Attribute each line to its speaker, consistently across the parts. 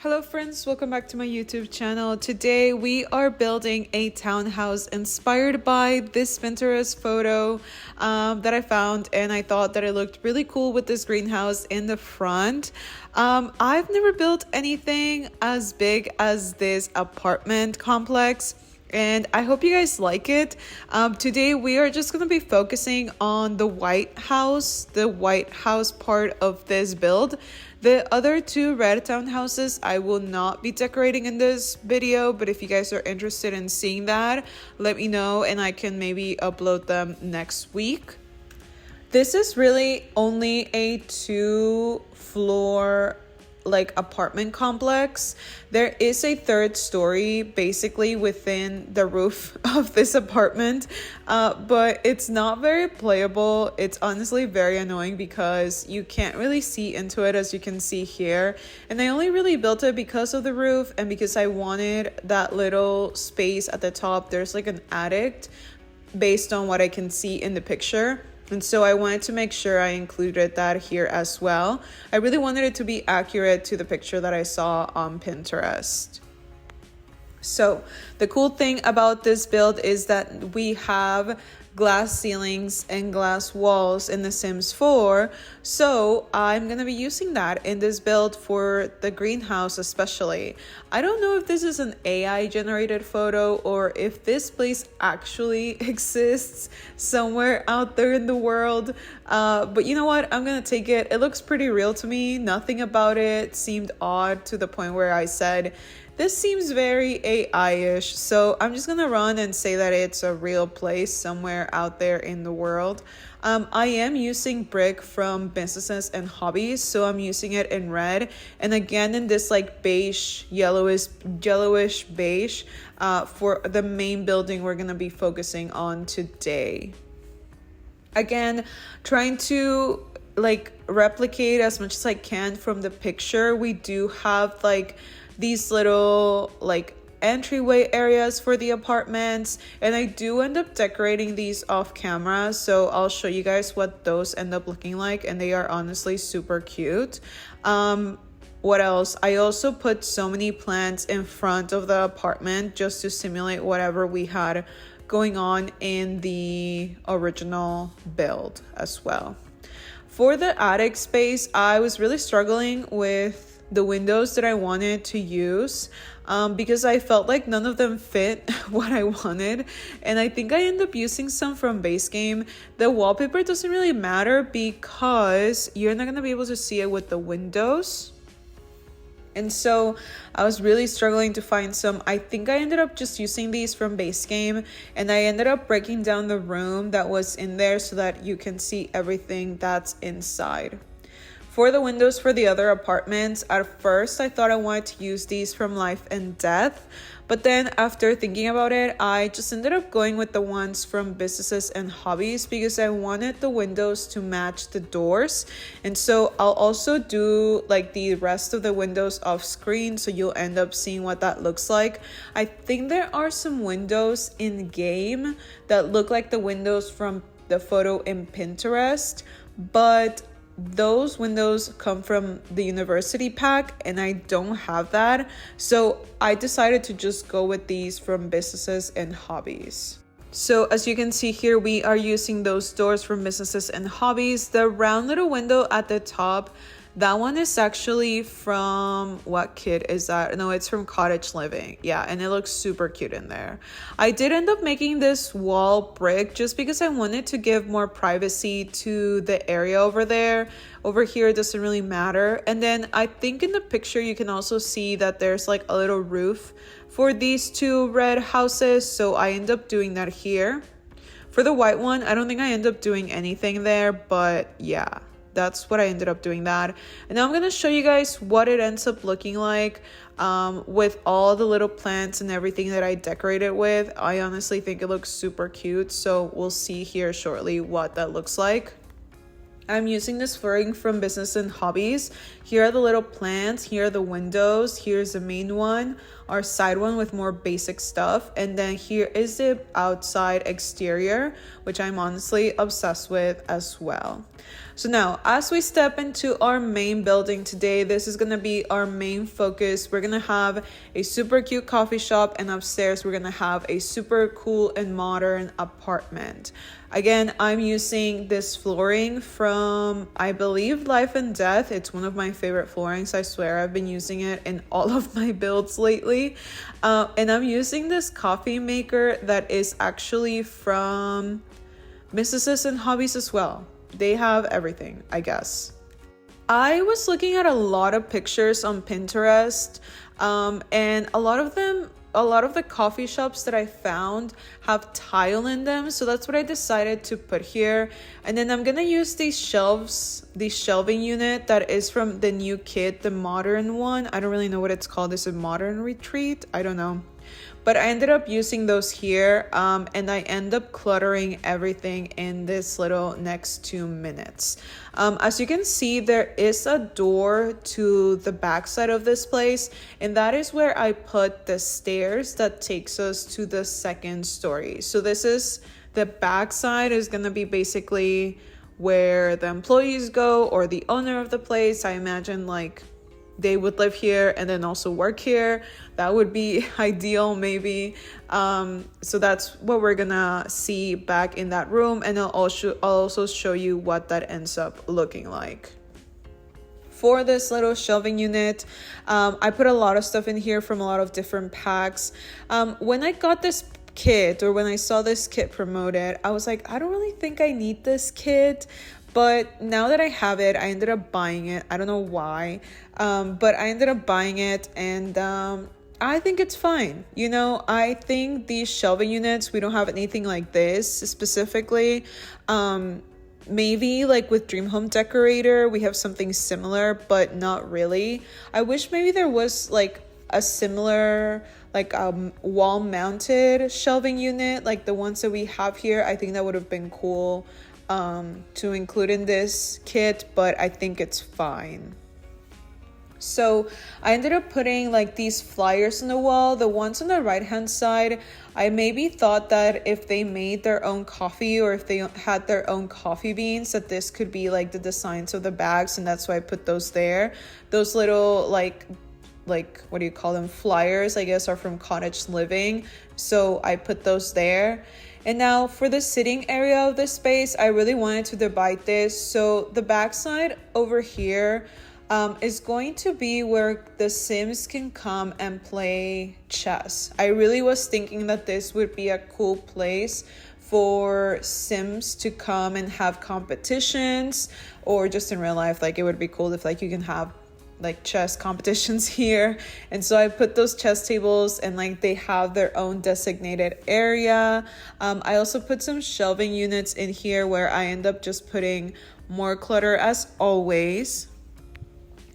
Speaker 1: Hello friends, welcome back to my YouTube channel. Today we are building a townhouse inspired by this Pinterest photo that I found, and I thought that it looked really cool with this greenhouse in the front. I've never built anything as big as this apartment complex, and I hope you guys like it. Today we are just going to be focusing on the White House part of this build. The other two red townhouses I will not be decorating in this video, but if you guys are interested in seeing that, let me know and I can maybe upload them next week. This is really only a 2-floor apartment complex. There is a third story basically within the roof of this apartment, but it's not very playable. It's honestly very annoying because you can't really see into it, as you can see here, and I only really built it because of the roof and because I wanted that little space at the top. There's like an attic based on what I can see in the picture. And so I wanted to make sure I included that here as well. I really wanted it to be accurate to the picture that I saw on Pinterest. So the cool thing about this build is that we have glass ceilings and glass walls in The Sims 4. So I'm going to be using that in this build for the greenhouse especially. I don't know if this is an AI generated photo or if this place actually exists somewhere out there in the world. But you know what? I'm going to take it. It looks pretty real to me. Nothing about it seemed odd to the point where I said, this seems very AI-ish, so I'm just gonna run and say that it's a real place somewhere out there in the world. I am using brick from Businesses and Hobbies, so I'm using it in red, and again in this like beige, yellowish beige for the main building we're gonna be focusing on today. Again, trying to replicate as much as I can from the picture. We do have these little entryway areas for the apartments, and I do end up decorating these off camera, so I'll show you guys what those end up looking like, and they are honestly super cute. What else? I also put so many plants in front of the apartment just to simulate whatever we had going on in the original build as well. For the attic space, I was really struggling with the windows that I wanted to use because I felt like none of them fit what I wanted, and I think I end up using some from Base Game. The wallpaper doesn't really matter because you're not going to be able to see it with the windows. And so I was really struggling to find some. I think I ended up just using these from Base Game, and I ended up breaking down the room that was in there so that you can see everything that's inside. For the windows for the other apartments, at first I thought I wanted to use these from Life and Death, but then after thinking about it, I just ended up going with the ones from Businesses and Hobbies because I wanted the windows to match the doors. And so I'll also do the rest of the windows off screen, so you'll end up seeing what that looks like. I think there are some windows in game that look like the windows from the photo in Pinterest, but those windows come from the university pack and I don't have that, so I decided to just go with these from Businesses and Hobbies. So as you can see here, we are using those doors from Businesses and Hobbies. The round little window at the top, that one is actually from, what kid is that? No, it's from Cottage Living. Yeah, and it looks super cute in there. I did end up making this wall brick just because I wanted to give more privacy to the area over there. Over here, it doesn't really matter. And then I think in the picture, you can also see that there's a little roof for these two red houses. So I end up doing that here. For the white one, I don't think I end up doing anything there, but yeah. That's what I ended up doing that. And now I'm going to show you guys what it ends up looking like with all the little plants and everything that I decorated with. I honestly think it looks super cute. So we'll see here shortly what that looks like. I'm using this flooring from Business and Hobbies. Here are the little plants, here are the windows, here's the main one, our side one with more basic stuff, and then here is the outside exterior, which I'm honestly obsessed with as well. So now, as we step into our main building today, this is gonna be our main focus. We're gonna have a super cute coffee shop, and upstairs we're gonna have a super cool and modern apartment. Again, I'm using this flooring from, I believe, Life and Death. It's one of my favorite floorings. I swear I've been using it in all of my builds lately. And I'm using this coffee maker that is actually from Businesses and Hobbies as well. They have everything, I guess. I was looking at a lot of pictures on Pinterest, and a lot of the coffee shops that I found have tile in them, so that's what I decided to put here. And then I'm gonna use these shelving unit that is from the new kit, the modern one. I don't really know what it's called. Is it Modern Retreat? I don't know. But I ended up using those here, and I end up cluttering everything in this little next 2 minutes. As you can see, there is a door to the back side of this place, and that is where I put the stairs that takes us to the second story. So this is the back side, is gonna be basically where the employees go, or the owner of the place. I imagine like they would live here and then also work here. That would be ideal, maybe. So that's what we're gonna see back in that room, and I'll also show you what that ends up looking like. For this little shelving unit, I put a lot of stuff in here from a lot of different packs. When I got this kit, or when I saw this kit promoted, I was like, I don't really think I need this kit. But now that I have it, I ended up buying it. I don't know why, but I ended up buying it, and I think it's fine. You know, I think these shelving units, we don't have anything like this specifically. Maybe like with Dream Home Decorator, we have something similar, but not really. I wish maybe there was like a similar like wall mounted shelving unit like the ones that we have here. I think that would have been cool to include in this kit, but I think it's fine. So I ended up putting like these flyers on the wall. The ones on the right hand side, I maybe thought that if they made their own coffee, or if they had their own coffee beans, that this could be like the designs of the bags, and that's why I put those there. Those little like what do you call them, flyers, I guess, are from Cottage Living, so I put those there. And now for the sitting area of the space, I really wanted to divide this. So the backside over here is going to be where the Sims can come and play chess. I really was thinking that this would be a cool place for Sims to come and have competitions, or just in real life, like it would be cool if like you can have like chess competitions here. And so I put those chess tables, and like they have their own designated area. I also put some shelving units in here where I end up just putting more clutter as always.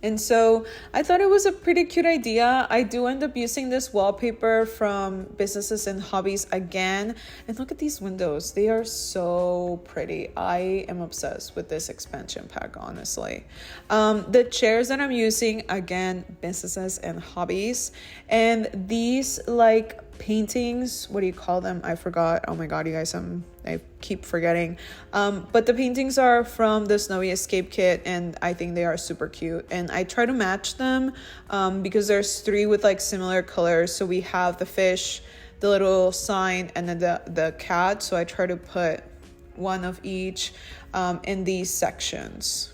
Speaker 1: And so I thought it was a pretty cute idea. I do end up using this wallpaper from Businesses and Hobbies again. And look at these windows. They are so pretty. I am obsessed with this expansion pack, honestly. The chairs that I'm using, again, Businesses and Hobbies. And these like paintings, what do you call them? I forgot. Oh my god, you guys, I keep forgetting. But the paintings are from the Snowy Escape kit, and I think they are super cute, and I try to match them because there's 3 with like similar colors. So we have the fish, the little sign, and then the cat, so I try to put one of each in these sections.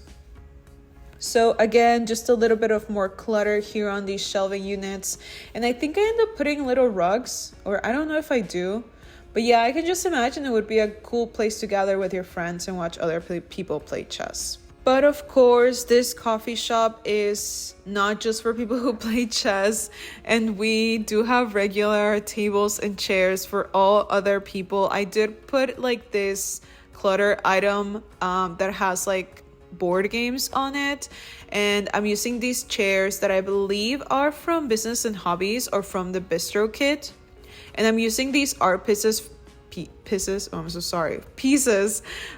Speaker 1: So again, just a little bit of more clutter here on these shelving units. And I think I end up putting little rugs, or I don't know if I do. But yeah, I can just imagine it would be a cool place to gather with your friends and watch other people play chess. But of course, this coffee shop is not just for people who play chess. And we do have regular tables and chairs for all other people. I did put like this clutter item that has like board games on it, and I'm using these chairs that I believe are from Business and Hobbies or from the Bistro kit, and I'm using these art pieces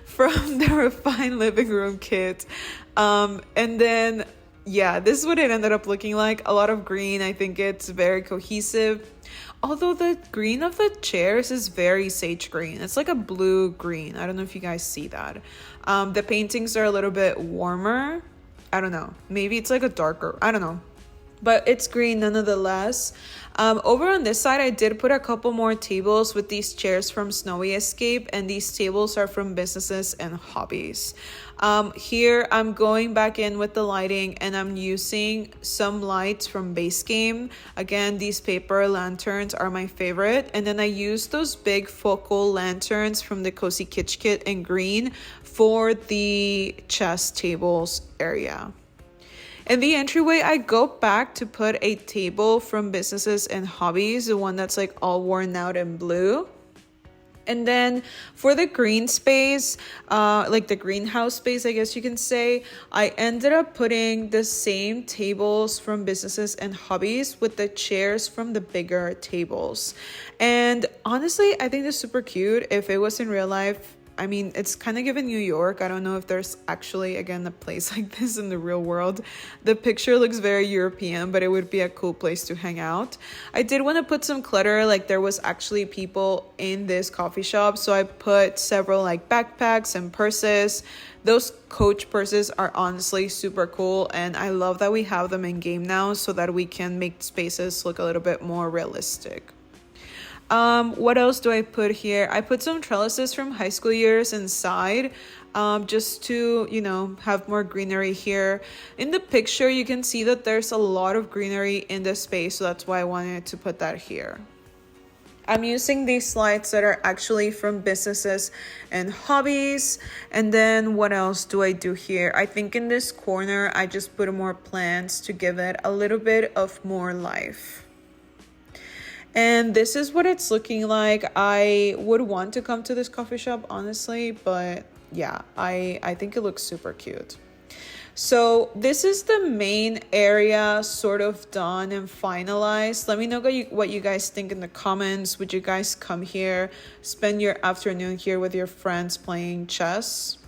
Speaker 1: from the Refined Living Room kit, and then yeah, this is what it ended up looking like. A lot of green. I think it's very cohesive. Although the green of the chairs is very sage green. It's like a blue green. I don't know if you guys see that. The paintings are a little bit warmer. I don't know. Maybe it's like a darker. I don't know. But it's green nonetheless. Over on this side, I did put a couple more tables with these chairs from Snowy Escape, and these tables are from Businesses and Hobbies. Here, I'm going back in with the lighting, and I'm using some lights from Base Game. Again, these paper lanterns are my favorite. And then I used those big focal lanterns from the Cozy Kitsch Kit in green for the chess tables area. In the entryway, I go back to put a table from Businesses and Hobbies, the one that's like all worn out in blue. And then for the green space, like the greenhouse space, I guess you can say, I ended up putting the same tables from Businesses and Hobbies with the chairs from the bigger tables. And honestly, I think they're super cute. If it was in real life, I mean, it's kind of given New York. I don't know if there's actually, again, a place like this in the real world. The picture looks very European, but it would be a cool place to hang out. I did want to put some clutter, like there was actually people in this coffee shop. So I put several like backpacks and purses. Those Coach purses are honestly super cool. And I love that we have them in game now so that we can make spaces look a little bit more realistic. What else do I put here? I put some trellises from high school years inside, just to, have more greenery here. In the picture, you can see that there's a lot of greenery in the space, so that's why I wanted to put that here. I'm using these lights that are actually from Businesses and Hobbies. And then what else do I do here? I think in this corner, I just put more plants to give it a little bit of more life. And this is what it's looking like. I would want to come to this coffee shop, honestly, but yeah, I think it looks super cute. So this is the main area sort of done and finalized. Let me know what you guys think in the comments. Would you guys come here, spend your afternoon here with your friends playing chess?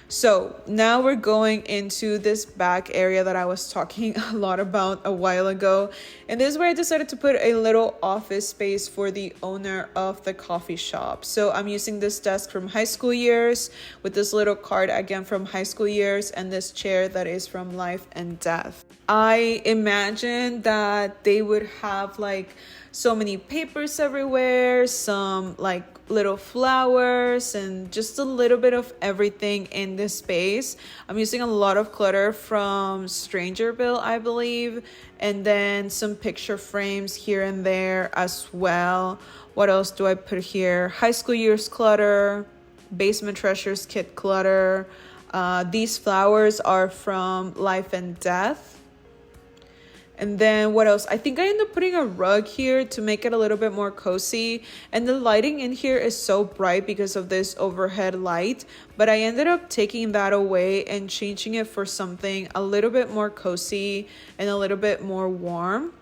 Speaker 1: So now we're going into this back area that I was talking a lot about a while ago. And this is where I decided to put a little office space for the owner of the coffee shop. So I'm using this desk from high school years with this little card again from high school years and this chair that is from Life and Death. I imagine that they would have like so many papers everywhere, some like little flowers and just a little bit of everything in this space. I'm using a lot of clutter from Strangerville, I believe, and then some picture frames here and there as well. What else do I put here? High school years clutter, Basement Treasures kit clutter. These flowers are from Life and Death. And then what else? I think I ended up putting a rug here to make it a little bit more cozy. And the lighting in here is so bright because of this overhead light. But I ended up taking that away and changing it for something a little bit more cozy and a little bit more warm.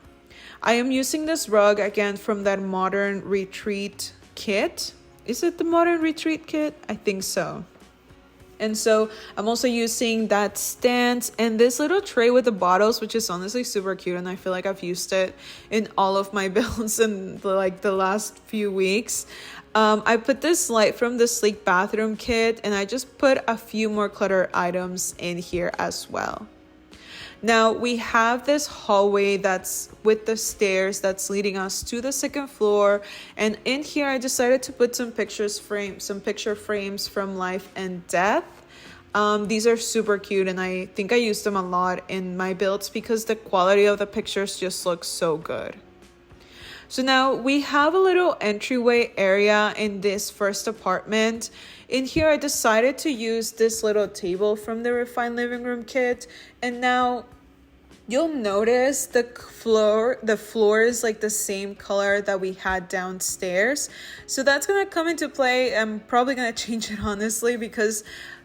Speaker 1: I am using this rug again from that Modern Retreat kit. Is it the Modern Retreat kit? I think so. And so I'm also using that stand and this little tray with the bottles, which is honestly super cute. And I feel like I've used it in all of my builds in the last few weeks. I put this light from the Sleek Bathroom kit and I just put a few more clutter items in here as well. Now we have this hallway that's with the stairs that's leading us to the second floor. And in here, I decided to put some picture frames from Life and Death. These are super cute and I think I use them a lot in my builds because the quality of the pictures just looks so good. So now we have a little entryway area in this first apartment. In here, I decided to use this little table from the Refined Living Room kit. And now you'll notice the floor is like the same color that we had downstairs. So that's gonna come into play. I'm probably gonna change it honestly because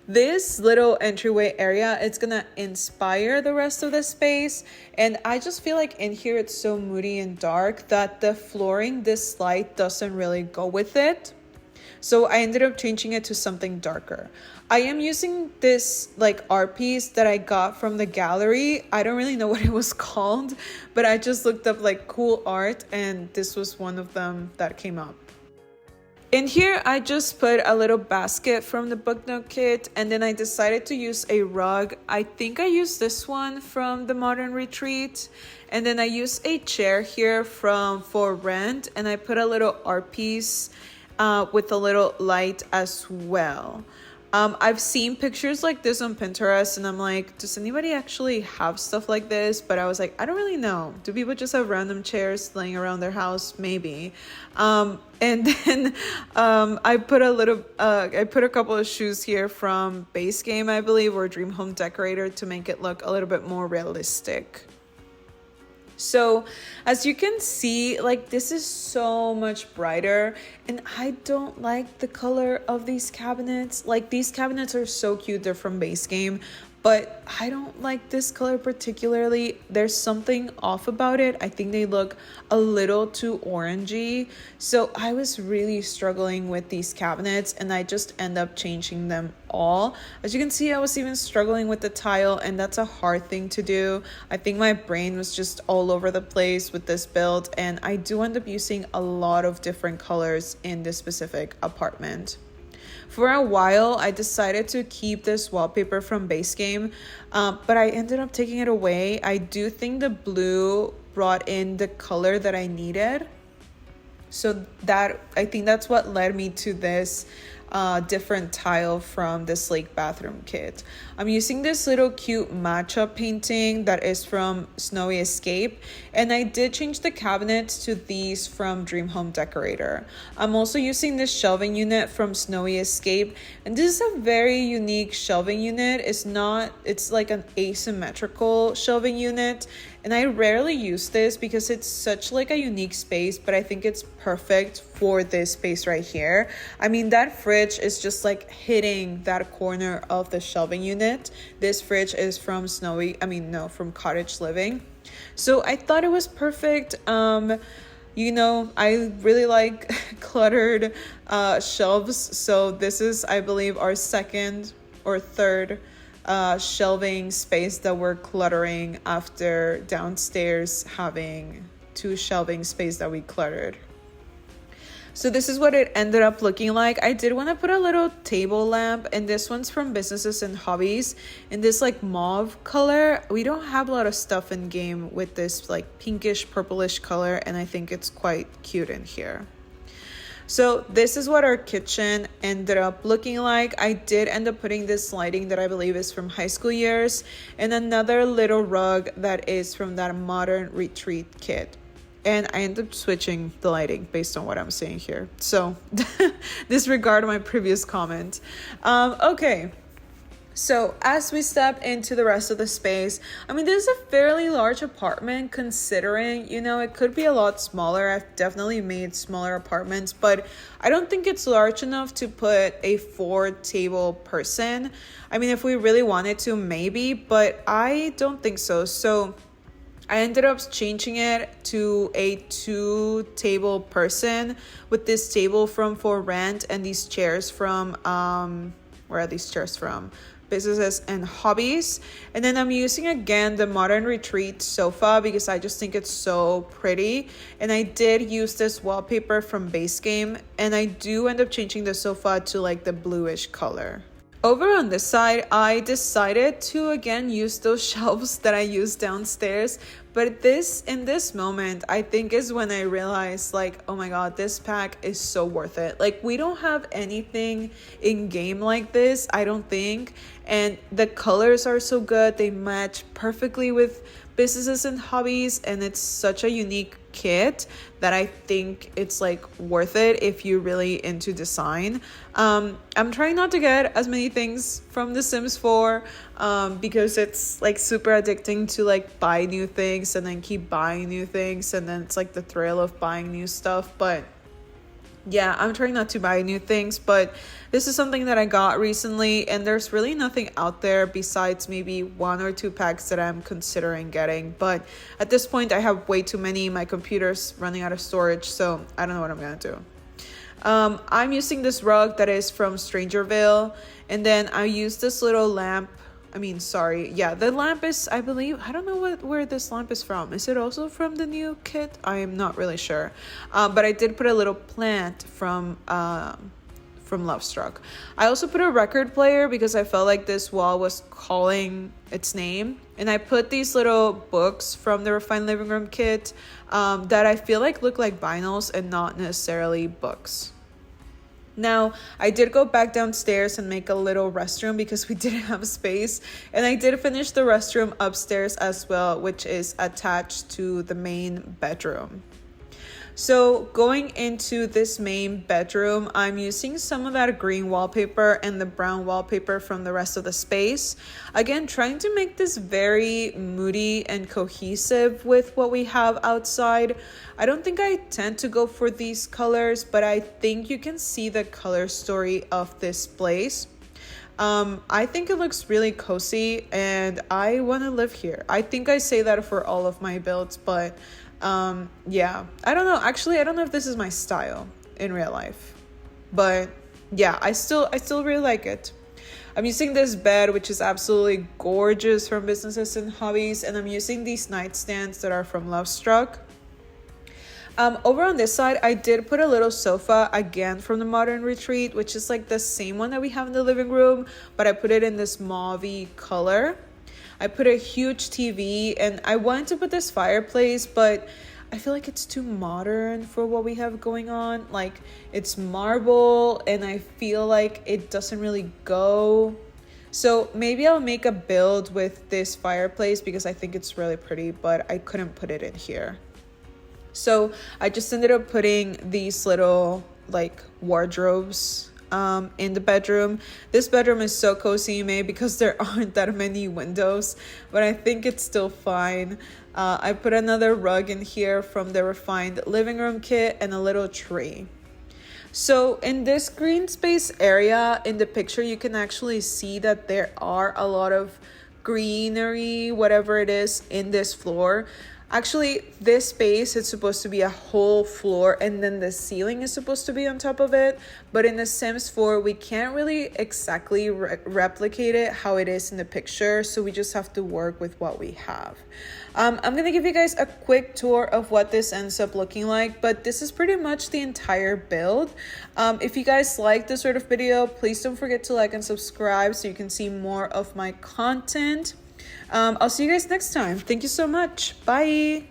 Speaker 1: this little entryway area, it's gonna inspire the rest of the space. And I just feel like in here it's so moody and dark that the flooring, this light doesn't really go with it. So I ended up changing it to something darker. I am using this like art piece that I got from the gallery. I don't really know what it was called, but I just looked up like cool art and this was one of them that came up. In here, I just put a little basket from the book note kit, and then I decided to use a rug. I think I used this one from the Modern Retreat, and then I used a chair here from For Rent, and I put a little art piece with a little light as well. I've seen pictures like this on Pinterest and I'm like, does anybody actually have stuff like this? But I was like, I don't really know. Do people just have random chairs laying around their house? Maybe. And then I put a couple of shoes here from Base Game, I believe, or Dream Home Decorator to make it look a little bit more realistic. So as you can see, like this is so much brighter and I don't like the color of these cabinets. Like these cabinets are so cute, they're from Base Game, but I don't like this color particularly. There's something off about it. I think they look a little too orangey. So I was really struggling with these cabinets and I just end up changing them all. As you can see, I was even struggling with the tile and that's a hard thing to do. I think my brain was just all over the place with this build and I do end up using a lot of different colors in this specific apartment. For a while, I decided to keep this wallpaper from Base Game, but I ended up taking it away. I do think the blue brought in the color that I needed. So I think that's what led me to this different tile from the Slake bathroom kit. I'm using this little cute matcha painting that is from Snowy Escape, and I did change the cabinets to these from Dream Home Decorator. I'm also using this shelving unit from Snowy Escape, and this is a very unique shelving unit. It's like an asymmetrical shelving unit, and I rarely use this because it's such like a unique space, but I think it's perfect for this space right here. I mean, that fridge is just like hitting that corner of the shelving unit. This fridge is from from Cottage Living. So I thought it was perfect. I really like cluttered shelves. So this is, I believe, our second or third shelving space that we're cluttering after downstairs having 2 shelving space that we cluttered. So this is what it ended up looking like. I did want to put a little table lamp, and this one's from Businesses and Hobbies in this like mauve color. We don't have a lot of stuff in game with this like pinkish purplish color, and I think it's quite cute in here. So this is what our kitchen ended up looking like. I did end up putting this lighting that I believe is from high school years, and another little rug that is from that Modern Retreat kit. And I ended up switching the lighting based on what I'm saying here. So disregard my previous comment. Okay. So as we step into the rest of the space, I mean, this is a fairly large apartment considering, it could be a lot smaller. I've definitely made smaller apartments, but I don't think it's large enough to put a 4-table person. I mean, if we really wanted to, maybe, but I don't think so. So I ended up changing it to a 2-table person with this table from For Rent and these chairs from, where are these chairs from? Businesses and Hobbies. And then I'm using again the Modern Retreat sofa because I just think it's so pretty. And I did use this wallpaper from Base Game, and I do end up changing the sofa to like the bluish color. Over on this side, I decided to again use those shelves that I used downstairs. But in this moment, I think is when I realized like, oh my God, this pack is so worth it. Like we don't have anything in game like this, I don't think. And the colors are so good. They match perfectly with Businesses and Hobbies. And it's such a unique kit that I think it's like worth it if you're really into design. I'm trying not to get as many things from The Sims 4 because it's like super addicting to like buy new things and then keep buying new things, and then it's like the thrill of buying new stuff. But yeah, I'm trying not to buy new things, but this is something that I got recently, and there's really nothing out there besides maybe 1 or 2 packs that I'm considering getting. But at this point, I have way too many. My computer's running out of storage, so I don't know what I'm gonna do. I'm using this rug that is from Strangerville, and then I use this little lamp. I mean, sorry, yeah, the lamp is, I believe, I don't know where this lamp is from. Is it also from the new kit? I am not really sure, but I did put a little plant from Lovestruck. I also put a record player because I felt like this wall was calling its name, and I put these little books from the Refined Living Room kit that I feel like look like vinyls and not necessarily books. Now, I did go back downstairs and make a little restroom because we didn't have space, and I did finish the restroom upstairs as well, which is attached to the main bedroom. So going into this main bedroom, I'm using some of that green wallpaper and the brown wallpaper from the rest of the space. Again, trying to make this very moody and cohesive with what we have outside. I don't think I tend to go for these colors, but I think you can see the color story of this place. I think it looks really cozy and I want to live here. I think I say that for all of my builds, but yeah, I don't know. Actually, I don't know if this is my style in real life, but yeah, I still really like it. I'm using this bed, which is absolutely gorgeous, from Businesses and Hobbies, and I'm using these nightstands that are from Lovestruck. Over on this side, I did put a little sofa again from the Modern Retreat, which is like the same one that we have in the living room, but I put it in this mauve-y color. I put a huge TV, and I wanted to put this fireplace, but I feel like it's too modern for what we have going on. Like, it's marble, and I feel like it doesn't really go. So maybe I'll make a build with this fireplace because I think it's really pretty, but I couldn't put it in here. So I just ended up putting these little like wardrobes in the bedroom. This bedroom is so cozy made because there aren't that many windows, but I think it's still fine. I put another rug in here from the Refined Living Room kit and a little tree. So in this green space area in the picture, you can actually see that there are a lot of greenery, whatever it is, in this floor. Actually, this space is supposed to be a whole floor, and then the ceiling is supposed to be on top of it. But in the Sims 4, we can't really exactly replicate it how it is in the picture, so we just have to work with what we have. I'm going to give you guys a quick tour of what this ends up looking like, but this is pretty much the entire build. If you guys like this sort of video, please don't forget to like and subscribe so you can see more of my content. I'll see you guys next time. Thank you so much. Bye.